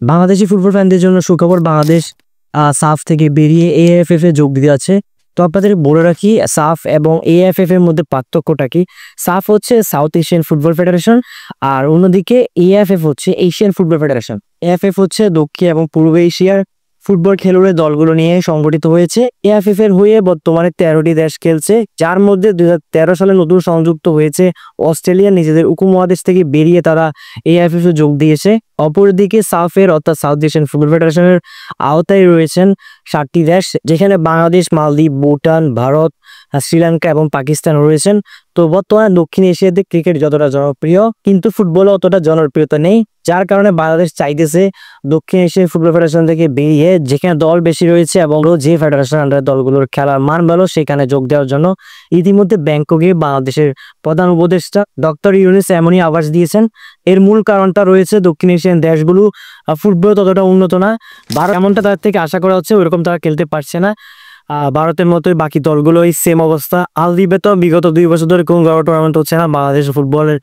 Bangladeshi football ফ্যানদের জন্য সুখবর, বাংলাদেশ সাফ থেকে বেরিয়ে এএফএফ এ যোগ দিতে যাচ্ছে। তো আপনাদের বলে রাখি সাফ এবং এএফএফ এর মধ্যে পার্থক্যটা কি। সাফ হচ্ছে সাউথ এশিয়ান ফুটবল ফেডারেশন, আর অন্যদিকে এএফএফ হচ্ছে এশিয়ান ফুটবল ফেডারেশন। এএফএফ হচ্ছে দক্ষিণ এবং পূর্ব এশিয়ার ফুটবল খেলুড়ে দলগুলো নিয়ে সংগঠিত হয়েছে। এএফএফ এর হয়ে বর্তমানে 13টি দেশ খেলছে, যার মধ্যে 2013 সালে নতুন সংযুক্ত হয়েছে অস্ট্রেলিয়া। নিজেদের উপমহাদেশ থেকে বেরিয়ে তারা এএফএফ এ যোগ দিয়েছে। অপরদিকে সাফের অর্থাৎ সাউথ এশিয়ান ফুটবল ফেডারেশনের আওতায় রয়েছেন 7টি দেশ, যেখানে বাংলাদেশ, মালদ্বীপ, ভুটান, ভারত, শ্রীলঙ্কা এবং পাকিস্তান রয়েছেন। তো বর্তমানে দক্ষিণ এশিয়াতে ক্রিকেট যতটা জনপ্রিয়, কিন্তু ফুটবলে অতটা জনপ্রিয়তা নেই, যার কারণে বাংলাদেশ চাইতেছে দক্ষিণ এশিয়ার ফুটবল ফেডারেশন থেকে বেরিয়ে যেখানে দল বেশি রয়েছে এবং যে ফেডারেশন আন্ডারে দলগুলোর খেলার মান ভালো সেখানে যোগ দেওয়ার জন্য। ইতিমধ্যে ব্যাংককে বাংলাদেশের প্রধান উপদেষ্টা ডক্টর ইউনূস এমনই আভাস দিয়েছেন। এর মূল কারণটা রয়েছে দক্ষিণ এশিয়ান দেশগুলো ফুটবল ততটা উন্নত না। ভারত এমনটা তাদের থেকে আশা করা হচ্ছে, ওইরকম তারা খেলতে পারছে না। ভারতের মতোই বাকি দলগুলোই সেম অবস্থা। আলদিবে তো বিগত 2 বছর ধরে কোন বড় টুর্নামেন্ট হচ্ছে না, বাংলাদেশ ফুটবলের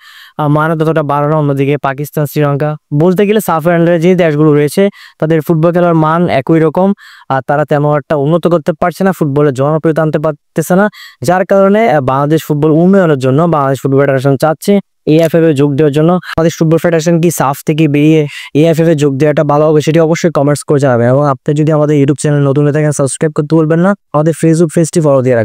মান ততটা বাড়ানো। অন্যদিকে পাকিস্তান, শ্রীলঙ্কা, বলতে গেলে সাফের আন্ডারে যে দেশগুলো রয়েছে তাদের ফুটবল খেলার মান একই রকম, আর তারা তেমন একটা উন্নত করতে পারছে না, ফুটবলের জনপ্রিয়তা আনতে পারতেছে না। যার কারণে বাংলাদেশ ফুটবল উন্নয়নের জন্য বাংলাদেশ ফুটবল ফেডারেশন চাচ্ছে এএফএফ এ যোগ দেওয়ার জন্য। বাংলাদেশ ফুটবল ফেডারেশন কি সাফ থেকে বেরিয়ে এএফএফ এ যোগ দেওয়াটা ভালো হবে, সেটি অবশ্যই কমেন্টস করে জানাবেন। এবং আপনি যদি আমাদের ইউটিউব চ্যানেল নতুন হয়ে থাকেন সাবস্ক্রাইব করতে বলবেন না, আমাদের ফেসবুক পেজটি ফলো দিয়ে রাখবেন।